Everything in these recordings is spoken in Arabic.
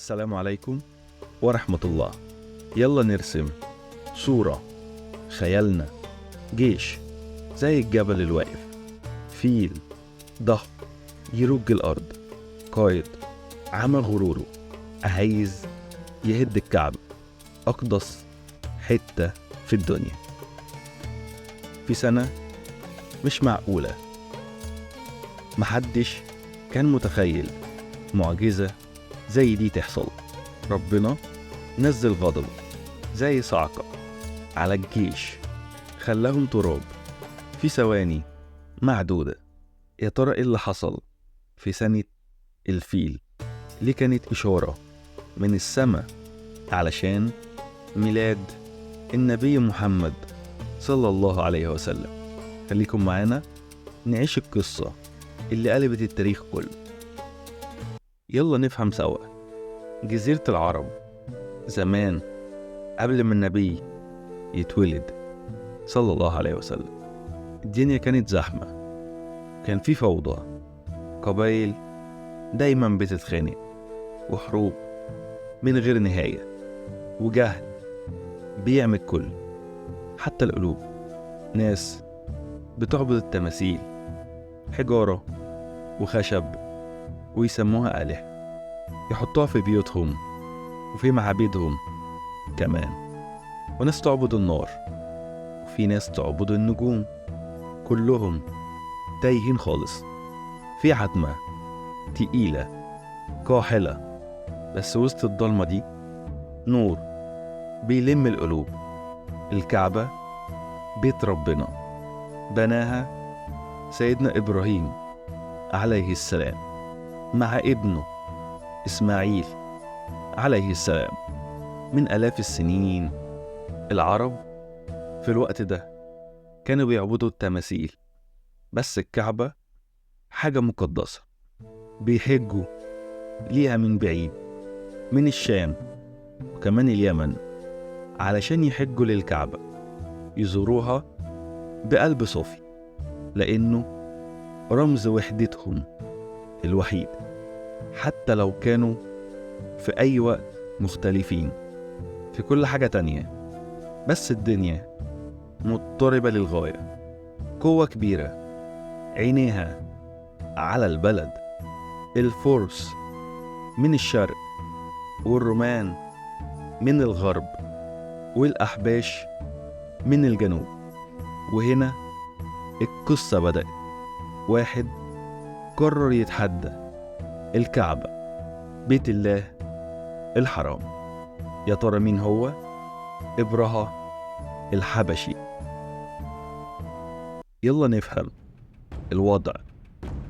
السلام عليكم ورحمة الله. يلا نرسم صورة. خيالنا جيش زي الجبل الواقف، فيل ضخم يرج الأرض، قائد عمى غروره عايز يهد الكعبة، أقدس حتة في الدنيا. في سنة مش معقولة، محدش كان متخيل معجزة زي دي تحصل. ربنا نزل غضبه زي صعقة على الجيش، خلاهم تراب في ثواني معدودة. يا ترى ايه اللي حصل في سنة الفيل اللي كانت إشارة من السماء علشان ميلاد النبي محمد صلى الله عليه وسلم؟ خليكم معانا نعيش القصة اللي قلبت التاريخ كله. يلا نفهم سوا. جزيرة العرب زمان قبل ما النبي يتولد صلى الله عليه وسلم، الدنيا كانت زحمة، كان في فوضى، قبائل دايما بتتخانق، وحروب من غير نهاية، وجهل بيعمل كل حتى القلوب. ناس بتعبد التماثيل، حجارة وخشب، ويسموها آلهة، يحطوها في بيوتهم وفي معابدهم كمان. وناس تعبد النار، وفي ناس تعبد النجوم، كلهم تايهين خالص في عتمة تقيلة كاحلة. بس وسط الضلمة دي نور بيلم القلوب. الكعبة بيت ربنا بناها سيدنا إبراهيم عليه السلام مع ابنه إسماعيل عليه السلام من آلاف السنين. العرب في الوقت ده كانوا بيعبدوا التماثيل، بس الكعبة حاجة مقدسة. بيحجوا ليها من بعيد، من الشام وكمان اليمن، علشان يحجوا للكعبة، يزوروها بقلب صافي، لأنه رمز وحدتهم الوحيد. حتى لو كانوا في أي وقت مختلفين في كل حاجة تانية، بس الدنيا مضطربة للغاية. قوة كبيرة عينيها على البلد، الفرس من الشرق، والرومان من الغرب، والأحباش من الجنوب. وهنا القصة بدأت. واحد قرر يتحدى الكعبة، بيت الله الحرام. يا ترى مين هو؟ إبرهة الحبشي. يلا نفهم الوضع.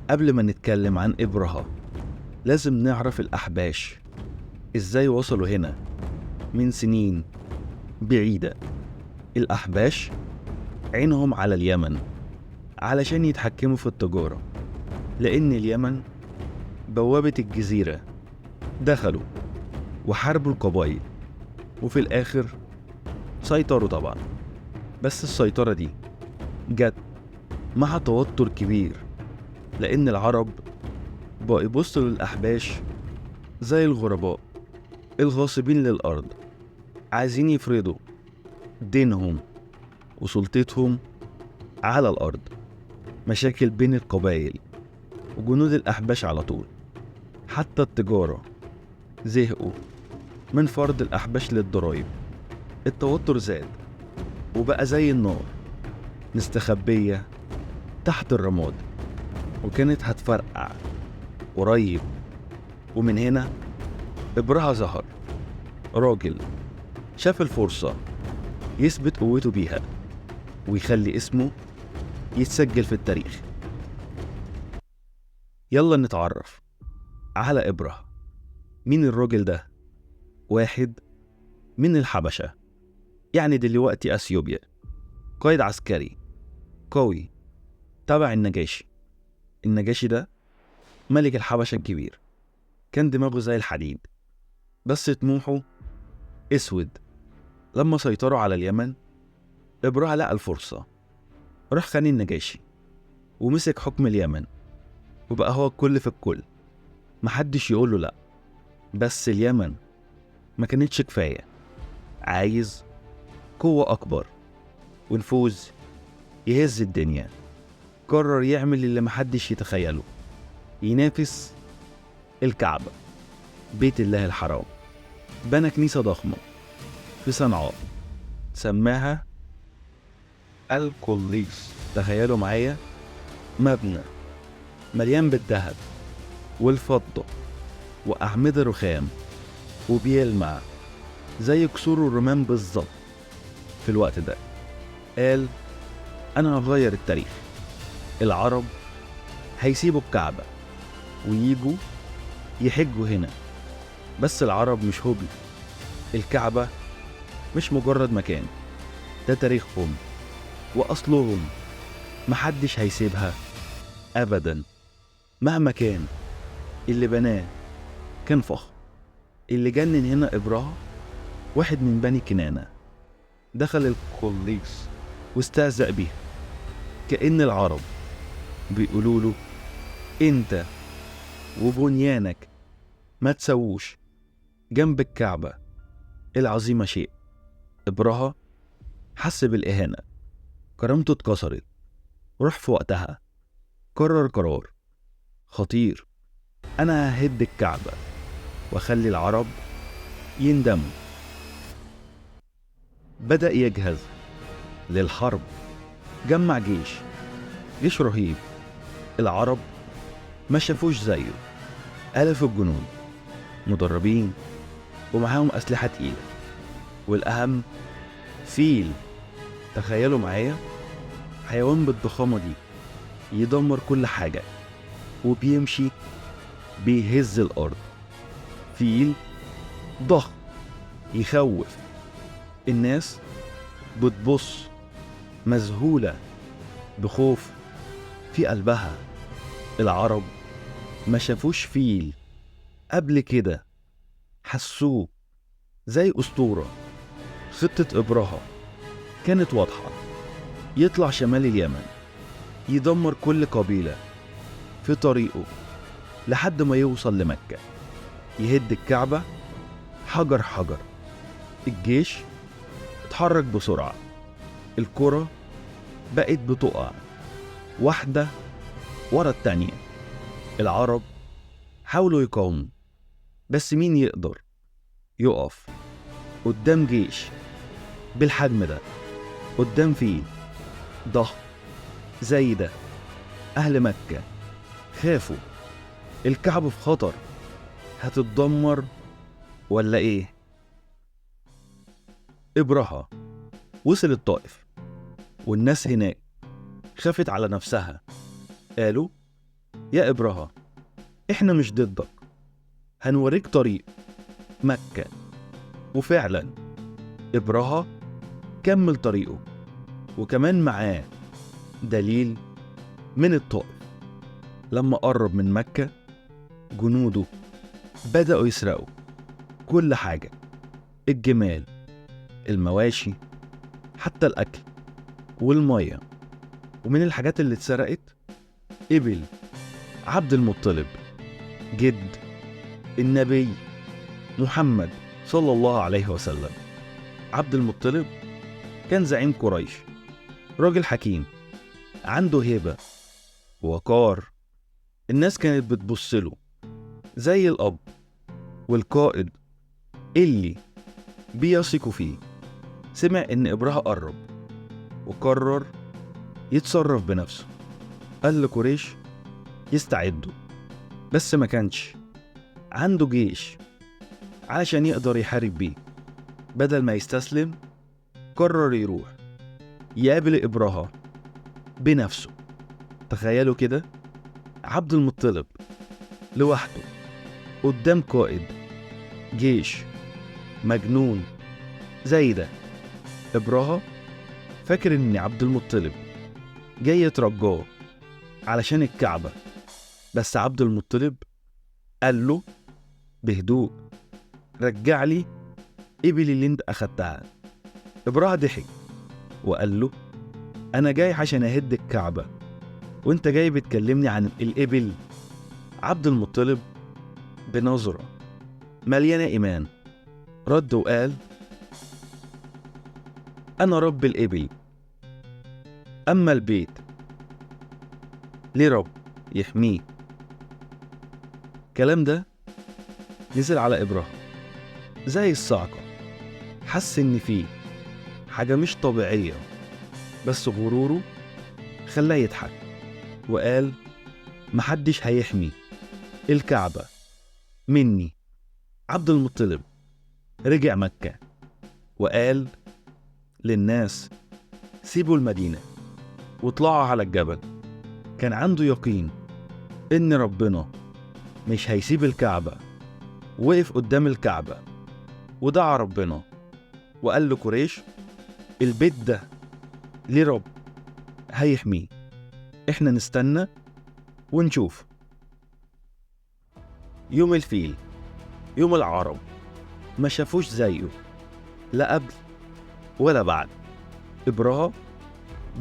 قبل ما نتكلم عن إبرهة لازم نعرف الأحباش إزاي وصلوا هنا من سنين بعيدة. الأحباش عينهم على اليمن علشان يتحكموا في التجارة، لأن اليمن بوابة الجزيرة. دخلوا وحاربوا القبائل، وفي الآخر سيطروا طبعا. بس السيطرة دي جت مع توتر كبير، لأن العرب بقوا يبصوا للأحباش زي الغرباء الغاصبين للأرض، عايزين يفرضوا دينهم وسلطتهم على الأرض. مشاكل بين القبائل وجنود الأحباش على طول. حتى التجارة زهقوا من فرض الأحباش للضرائب. التوتر زاد وبقى زي النار مستخبية تحت الرماد، وكانت هتفرقع قريب. ومن هنا إبرهة ظهر، راجل شاف الفرصة يثبت قوته بيها ويخلي اسمه يتسجل في التاريخ. يلا نتعرف على إبرهة. مين الراجل ده؟ واحد من الحبشة، يعني دلوقتي أثيوبيا، قائد عسكري قوي تبع النجاشي. النجاشي ده ملك الحبشة الكبير، كان دماغه زي الحديد بس طموحه اسود. لما سيطروا على اليمن إبرهة لقى الفرصة، راح خان النجاشي ومسك حكم اليمن، وبقى هو الكل في الكل، محدش يقوله لأ. بس اليمن ما كانتش كفاية، عايز قوة أكبر ونفوذ يهز الدنيا. قرر يعمل اللي محدش يتخيله، ينافس الكعبة بيت الله الحرام. بنى كنيسة ضخمة في صنعاء سماها القليس. تخيلوا معايا، مبنى مليان بالذهب والفضة وأعمدة رخام وبيلمع زي كسور الرمام بالظبط. في الوقت ده قال أنا هغير التاريخ، العرب هيسيبوا الكعبة وييجوا يحجوا هنا. بس العرب مش هبل، الكعبة مش مجرد مكان، ده تاريخهم وأصلهم، محدش هيسيبها أبدا مهما كان. اللي بناه كان فخم. اللي جنن هنا إبرهة واحد من بني كنانة، دخل القليس واستهزأ بيه، كأن العرب بيقولوا له انت وبنيانك ما تسووش جنب الكعبة العظيمة شيء. إبرهة حس بالإهانة، كرامته اتكسرت، وراح في وقتها قرر قرار خطير: أنا ههد الكعبة وأخلي العرب يندموا. بدأ يجهز للحرب، جمع جيش رهيب، العرب ما شافوش زيه. آلاف الجنود مدربين ومعاهم أسلحة تقيلة، والأهم فيل. تخيلوا معايا، حيوان بالضخامة دي يدمر كل حاجة وبيمشي بيهز الأرض. فيل ضخم يخوف، الناس بتبص مذهولة بخوف في قلبها. العرب ما شافوش فيل قبل كده، حسوه زي أسطورة. خطة إبرهة كانت واضحة: يطلع شمال اليمن، يدمر كل قبيلة في طريقه لحد ما يوصل لمكة، يهد الكعبة حجر حجر. الجيش اتحرك بسرعة، الكرة بقت بتقع واحدة ورا التانية. العرب حاولوا يقاوموا، بس مين يقدر يقف قدام جيش بالحجم ده، قدام فيل ضخم زي ده؟ أهل مكة خافوا، الكعبة في خطر، هتتدمر ولا إيه؟ إبرهة وصل الطائف، والناس هناك خافت على نفسها. قالوا يا إبرهة إحنا مش ضدك، هنوريك طريق مكة. وفعلا إبرهة كمل طريقه، وكمان معاه دليل من الطائف. لما قرب من مكة جنوده بدأوا يسرقوا كل حاجة، الجمال، المواشي، حتى الأكل والمية. ومن الحاجات اللي اتسرقت إبل عبد المطلب جد النبي محمد صلى الله عليه وسلم. عبد المطلب كان زعيم قريش، راجل حكيم عنده هيبة ووقار، الناس كانت بتبصله زي الأب والقائد اللي بيثقوا فيه. سمع إن إبرهة قرب وقرر يتصرف بنفسه. قال لقريش يستعدوا، بس ما كانش عنده جيش علشان يقدر يحارب بيه. بدل ما يستسلم قرر يروح يقابل إبرهة بنفسه. تخيلوا كده، عبد المطلب لوحده قدام قائد جيش مجنون زي ده. إبرهة فاكر إن عبد المطلب جاي يترجاه علشان الكعبة، بس عبد المطلب قال له بهدوء رجع لي إبل اللي انت أخدتها. إبرهة ضحك وقال له أنا جاي عشان أهد الكعبة، وانت جاي بتكلمني عن الإبل؟ عبد المطلب بنظرة مليانة إيمان، رد وقال: أنا رب الإبل، أما البيت ليه رب يحميه. الكلام ده نزل على إبراهيم زي الصعقة، حس إن فيه حاجة مش طبيعية، بس غروره خلاه يضحك وقال: محدش هيحمي الكعبة مني. عبد المطلب رجع مكة وقال للناس: سيبوا المدينة واطلعوا على الجبل. كان عنده يقين إن ربنا مش هيسيب الكعبة. وقف قدام الكعبة ودعا ربنا وقال لقريش: البيت ده ليه رب هيحميه، احنا نستنى ونشوف. يوم الفيل، يوم العرب، ما شافوش زيه لا قبل ولا بعد. إبراهيم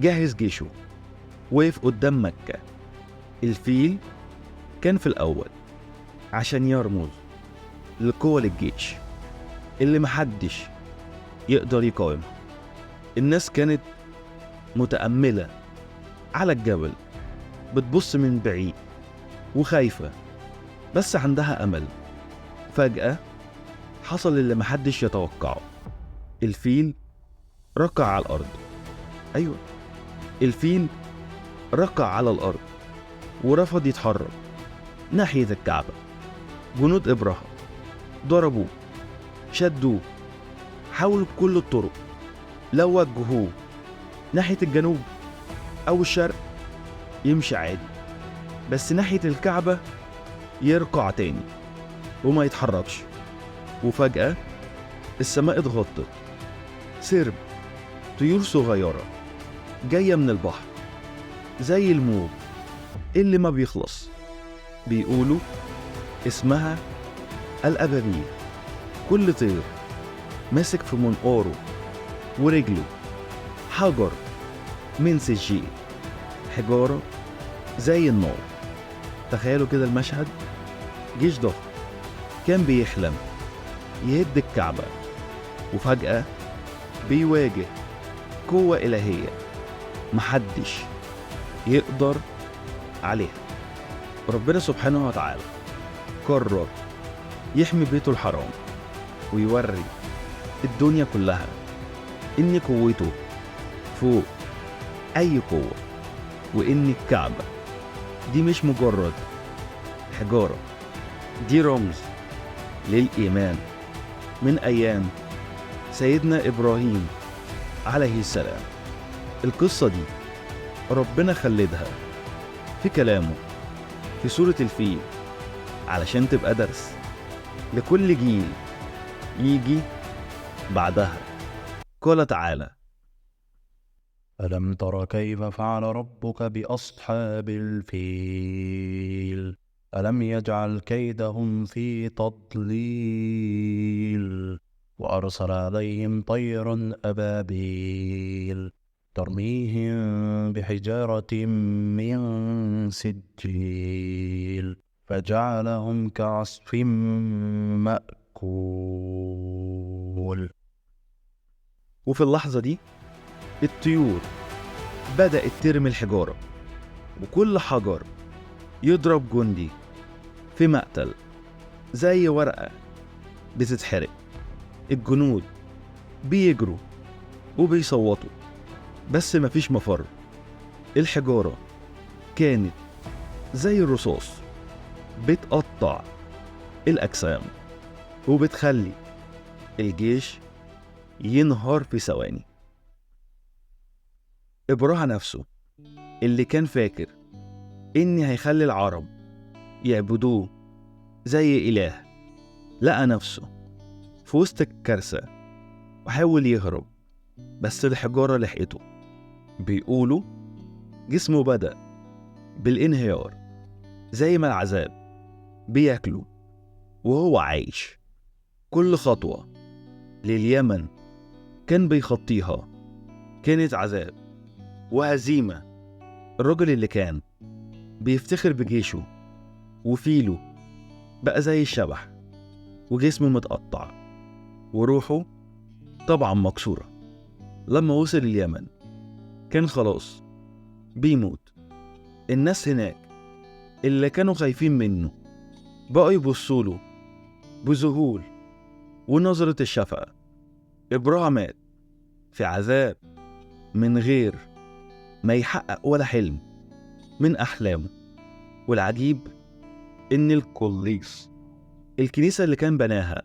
جهز جيشه، وقف قدام مكة. الفيل كان في الأول عشان يرمز لقوة الجيش اللي محدش يقدر يقاومها. الناس كانت متأملة على الجبل، بتبص من بعيد وخايفة بس عندها أمل. فجأة حصل اللي محدش يتوقعه. الفيل ركع على الأرض. أيوة، الفيل ركع على الأرض ورفض يتحرك ناحية الكعبة. جنود إبراهيم ضربوه، شدوه، حاولوا بكل الطرق. لو وجهوه ناحية الجنوب أو الشرق يمشي عادي، بس ناحية الكعبة يركع تاني وما يتحركش. وفجأة السماء اتغطت، سرب طيور صغيرة جاية من البحر زي الموج اللي ما بيخلص. بيقولوا اسمها الأبابيل. كل طير ماسك في منقاره ورجله حجر من سجيل، حجارة زي النار. تخيلوا كده المشهد، جيش ضخم كان بيحلم يهد الكعبة، وفجأة بيواجه قوة إلهية محدش يقدر عليها. ربنا سبحانه وتعالى قرر يحمي بيته الحرام ويوري الدنيا كلها إن قوته فوق أي قوة، وإن الكعبة دي مش مجرد حجارة، دي رمز للإيمان من أيام سيدنا إبراهيم عليه السلام. القصة دي ربنا خلدها في كلامه في سورة الفيل علشان تبقى درس لكل جيل يجي بعدها. قال تعالى: ألم تر كيف فعل ربك بأصحاب الفيل ألم يجعل كيدهم في تضليل وأرسل عليهم طيرا أبابيل ترميهم بحجارة من سجيل فجعلهم كعصف مأكول. وفي اللحظة دي الطيور بدأت ترمي الحجارة، وكل حجر يضرب جندي في مقتل زي ورقة بتتحرق. الجنود بيجروا وبيصوتوا بس مفيش مفر. الحجارة كانت زي الرصاص، بتقطع الأجسام وبتخلي الجيش ينهار في ثواني. إبراهيم نفسه اللي كان فاكر إن هيخلي العرب يعبدوه زي إله، لقى نفسه في وسط الكارثة وحاول يهرب بس الحجارة لحقته. بيقولوا جسمه بدأ بالانهيار زي ما العذاب بياكله وهو عايش. كل خطوة لليمن كان بيخطيها كانت عذاب وهزيمة. الراجل اللي كان بيفتخر بجيشه وفيله بقى زي الشبح وجسمه متقطع وروحه طبعا مكسورة. لما وصل اليمن كان خلاص بيموت. الناس هناك اللي كانوا خايفين منه بقوا يبصوله بذهول ونظرة الشفقة. إبراهيم مات في عذاب من غير ما يحقق ولا حلم من أحلامه. والعجيب إن الكنيسة اللي كان بناها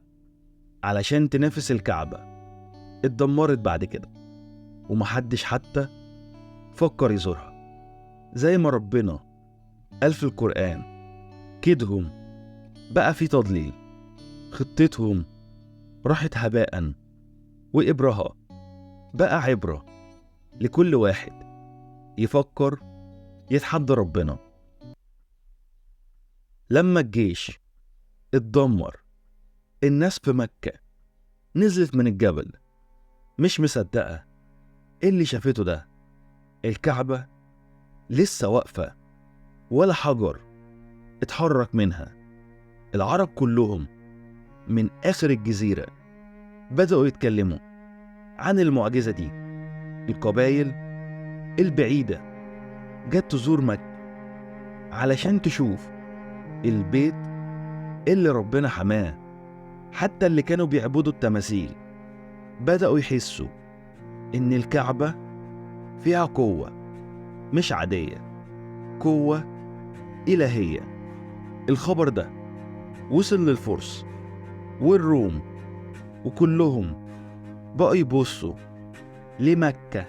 علشان تنافس الكعبة اتدمرت بعد كده، ومحدش حتى فكر يزورها. زي ما ربنا قال في القرآن: كيدهم بقى في تضليل، خطتهم راحت هباء، وإبرها بقى عبرة لكل واحد يفكر يتحدى ربنا. لما الجيش اتدمر، الناس في مكة نزلت من الجبل مش مصدقة إيه اللي شافته ده. الكعبة لسه واقفة ولا حجر اتحرك منها. العرب كلهم من آخر الجزيرة بدأوا يتكلموا عن المعجزة دي. القبائل البعيدة جت تزور مكة علشان تشوف البيت اللي ربنا حماه. حتى اللي كانوا بيعبدوا التماثيل بدأوا يحسوا إن الكعبة فيها قوة مش عادية، قوة إلهية. الخبر ده وصل للفرس والروم، وكلهم بقوا يبصوا لمكة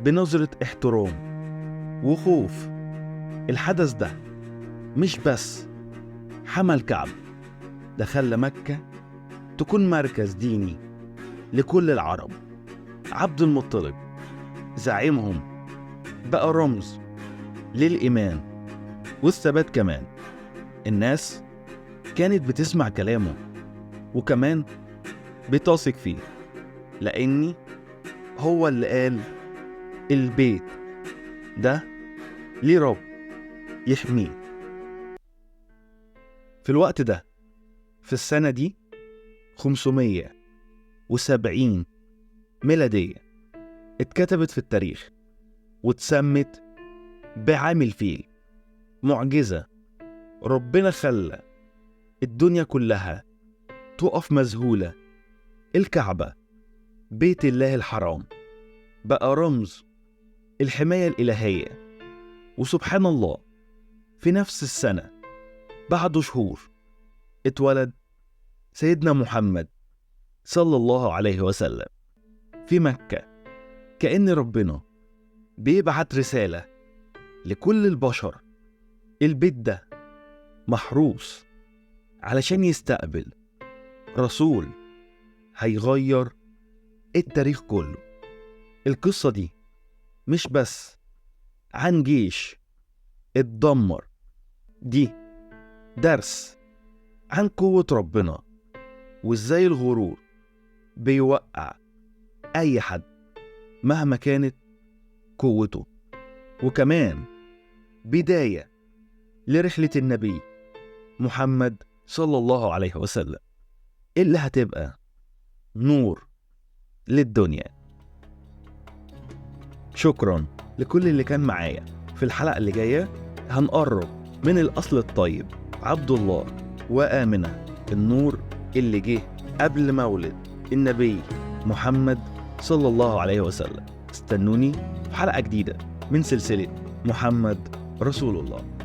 بنظرة احترام وخوف. الحدث ده مش بس حمى الكعبة، ده خلى مكة تكون مركز ديني لكل العرب. عبد المطلب زعيمهم بقى رمز للإيمان والثبات كمان. الناس كانت بتسمع كلامه وكمان بتثق فيه، لأني هو اللي قال البيت ده ليه رب يحميه. في الوقت ده، في السنة دي 570 ميلادية، اتكتبت في التاريخ واتسمت بعام الفيل. معجزة ربنا خلى الدنيا كلها تقف مذهولة. الكعبة بيت الله الحرام بقى رمز الحماية الإلهية. وسبحان الله، في نفس السنة بعد شهور اتولد سيدنا محمد صلى الله عليه وسلم في مكة. كأن ربنا بيبعت رسالة لكل البشر. البيت ده محروس علشان يستقبل رسول هيغير التاريخ كله. القصة دي مش بس عن جيش اتدمر، دي درس عن قوة ربنا وازاي الغرور بيوقع اي حد مهما كانت قوته. وكمان بداية لرحلة النبي محمد صلى الله عليه وسلم اللي هتبقى نور للدنيا. شكرا لكل اللي كان معايا. في الحلقة اللي جاية هنقرب من الأصل الطيب عبد الله وآمنة، النور اللي جه قبل مولد النبي محمد صلى الله عليه وسلم. استنوني في حلقة جديدة من سلسلة محمد رسول الله.